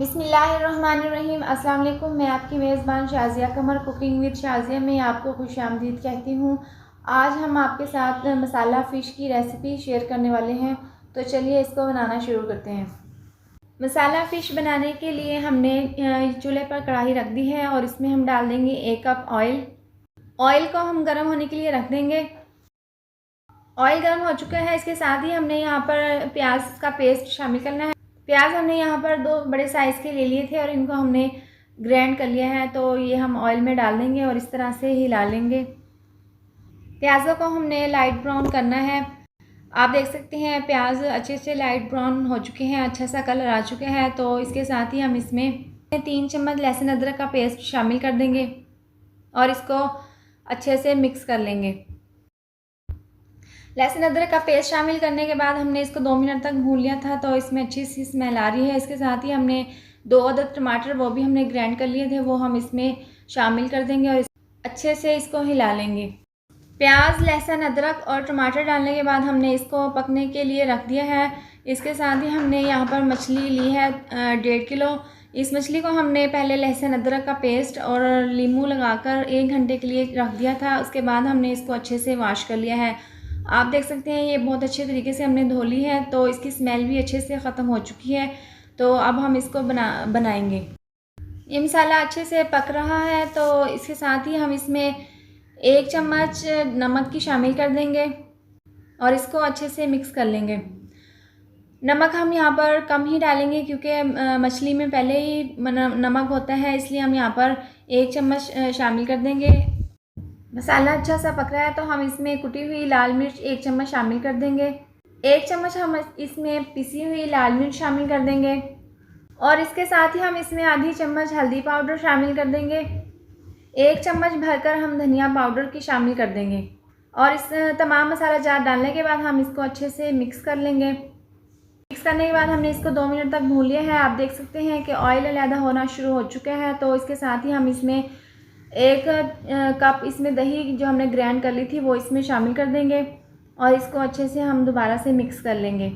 बिस्मिल्लाहिर्रहमानिर्रहीम। अस्सलाम वालेकुम। मैं आपकी मेज़बान शाज़िया कमर कुकिंग विद शाज़िया में आपको खुशामदीद कहती हूँ। आज हम आपके साथ मसाला फ़िश की रेसिपी शेयर करने वाले हैं, तो चलिए इसको बनाना शुरू करते हैं। मसाला फ़िश बनाने के लिए हमने चूल्हे पर कढ़ाई रख दी है और इसमें हम डाल देंगे 1 कप ऑयल। ऑयल को हम गर्म होने के लिए रख देंगे। ऑयल गर्म हो चुका है, इसके साथ ही हमने यहाँ पर प्याज का पेस्ट शामिल करना है। प्याज हमने यहाँ पर 2 बड़े साइज़ के ले लिए थे और इनको हमने ग्राइंड कर लिया है, तो ये हम ऑयल में डाल देंगे और इस तरह से हिला लेंगे। प्याज़ों को हमने लाइट ब्राउन करना है। आप देख सकते हैं प्याज अच्छे से लाइट ब्राउन हो चुके हैं, अच्छा सा कलर आ चुका है। तो इसके साथ ही हम इसमें 3 चम्मच लहसुन अदरक का पेस्ट शामिल कर देंगे और इसको अच्छे से मिक्स कर लेंगे। लहसुन अदरक का पेस्ट शामिल करने के बाद हमने इसको 2 मिनट तक भून लिया था, तो इसमें अच्छी सी स्मेल आ रही है। इसके साथ ही हमने 2 अदद टमाटर वो भी हमने ग्राइंड कर लिए थे, वो हम इसमें शामिल कर देंगे और अच्छे से इसको हिला लेंगे। प्याज, लहसुन, अदरक और टमाटर डालने के बाद हमने इसको पकने के लिए रख दिया है। इसके साथ ही हमने यहाँ पर मछली ली है 1.5 किलो। इस मछली को हमने पहले लहसुन अदरक का पेस्ट और नींबू लगाकर 1 घंटे के लिए रख दिया था। उसके बाद हमने इसको अच्छे से वॉश कर लिया है। आप देख सकते हैं ये बहुत अच्छे तरीके से हमने धो ली है, तो इसकी स्मेल भी अच्छे से ख़त्म हो चुकी है। तो अब हम इसको बनाएंगे। ये मसाला अच्छे से पक रहा है, तो इसके साथ ही हम इसमें 1 चम्मच नमक की शामिल कर देंगे और इसको अच्छे से मिक्स कर लेंगे। नमक हम यहाँ पर कम ही डालेंगे क्योंकि मछली में पहले ही नमक होता है, इसलिए हम यहाँ पर 1 चम्मच शामिल कर देंगे। मसाला अच्छा सा पक रहा है, तो हम इसमें कुटी हुई लाल मिर्च 1 चम्मच शामिल कर देंगे। 1 चम्मच हम इसमें पिसी हुई लाल मिर्च शामिल कर देंगे और इसके साथ ही हम इसमें आधी चम्मच हल्दी पाउडर शामिल कर देंगे। 1 चम्मच भरकर हम धनिया पाउडर की शामिल कर देंगे और इस तमाम मसाला जार डालने के बाद हम इसको अच्छे से मिक्स कर लेंगे। मिक्स करने के बाद हमने इसको 2 मिनट तक भून लिया है। आप देख सकते हैं कि ऑयल अलहदा होना शुरू हो चुका है, तो इसके साथ ही हम इसमें 1 कप इसमें दही जो हमने ग्राइंड कर ली थी वो इसमें शामिल कर देंगे और इसको अच्छे से हम दोबारा से मिक्स कर लेंगे।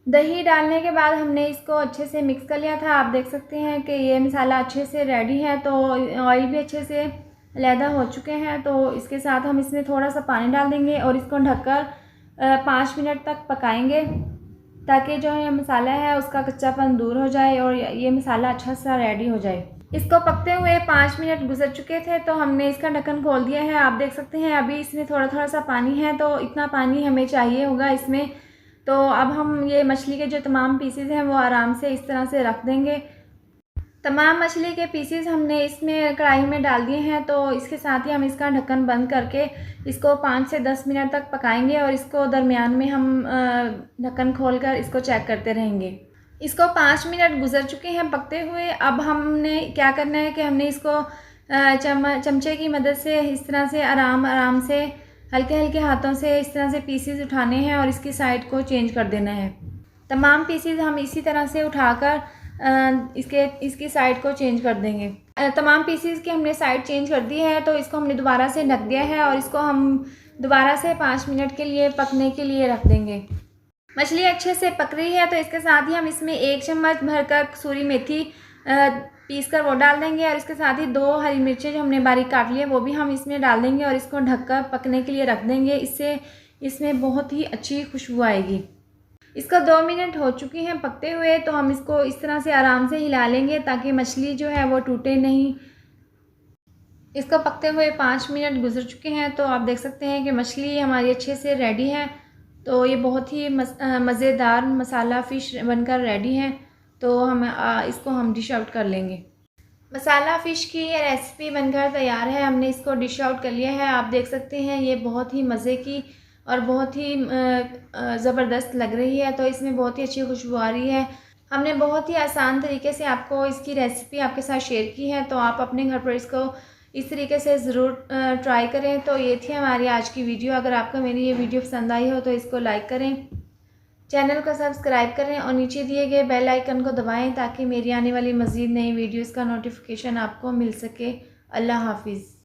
दही डालने के बाद हमने इसको अच्छे से मिक्स कर लिया था। आप देख सकते हैं कि ये मसाला अच्छे से रेडी है, तो ऑयल भी अच्छे से अलहदा हो चुके हैं। तो इसके साथ हम इसमें थोड़ा सा पानी डाल देंगे और इसको ढककर 5 मिनट तक पकाएंगे ताकि जो ये मसाला है उसका कच्चापन दूर हो जाए और ये मसाला अच्छा सा रेडी हो जाए। इसको पकते हुए 5 मिनट गुजर चुके थे, तो हमने इसका ढक्कन खोल दिया है। आप देख सकते हैं अभी इसमें थोड़ा थोड़ा सा पानी है, तो इतना पानी हमें चाहिए होगा इसमें। तो अब हम ये मछली के जो तमाम पीसेस हैं वो आराम से इस तरह से रख देंगे। तमाम मछली के पीसेस हमने इसमें कढ़ाई में डाल दिए हैं, तो इसके साथ ही हम इसका ढक्कन बंद करके इसको 5 से 10 मिनट तक पकाएंगे और इसको दरमियान में हम ढक्कन खोलकर इसको चेक करते रहेंगे। इसको 5 मिनट गुजर चुके हैं पकते हुए। अब हमने क्या करना है कि हमने इसको चमचे की मदद से इस तरह से आराम से हल्के हल्के हाथों से इस तरह से पीसेस उठाने हैं और इसकी साइड को चेंज कर देना है। तमाम पीसेस हम इसी तरह से उठाकर इसकी साइड को चेंज कर देंगे। तमाम पीसेस की हमने साइड चेंज कर दी है, तो इसको हमने दोबारा से ढक दिया है और इसको हम दोबारा से 5 मिनट के लिए पकने के लिए रख देंगे। मछली अच्छे से पक रही है, तो इसके साथ ही हम इसमें 1 चम्मच भरकर कसूरी मेथी पीस कर वो डाल देंगे और इसके साथ ही 2 हरी मिर्चें जो हमने बारीक काट ली है वो भी हम इसमें डाल देंगे और इसको ढककर पकने के लिए रख देंगे। इससे इसमें बहुत ही अच्छी खुशबू आएगी। इसका 2 मिनट हो चुके हैं पकते हुए, तो हम इसको इस तरह से आराम से हिला लेंगे ताकि मछली जो है वो टूटे नहीं। इसको पकते हुए 5 मिनट गुजर चुके हैं, तो आप देख सकते हैं कि मछली हमारी अच्छे से रेडी है। तो ये बहुत ही मज़ेदार मसाला फ़िश बनकर रेडी है। तो इसको हम डिश आउट कर लेंगे। मसाला फ़िश की ये रेसिपी बनकर तैयार है। हमने इसको डिश आउट कर लिया है। आप देख सकते हैं ये बहुत ही मज़े की और बहुत ही ज़बरदस्त लग रही है, तो इसमें बहुत ही अच्छी खुशबू आ रही है। हमने बहुत ही आसान तरीके से आपको इसकी रेसिपी आपके साथ शेयर की है, तो आप अपने घर पर इसको इस तरीके से ज़रूर ट्राई करें। तो ये थी हमारी आज की वीडियो। अगर आपको मेरी ये वीडियो पसंद आई हो तो इसको लाइक करें, चैनल को सब्सक्राइब करें और नीचे दिए गए बेल आइकन को दबाएं ताकि मेरी आने वाली मज़ीद नई वीडियोज़ का नोटिफिकेशन आपको मिल सके। अल्लाह हाफिज़।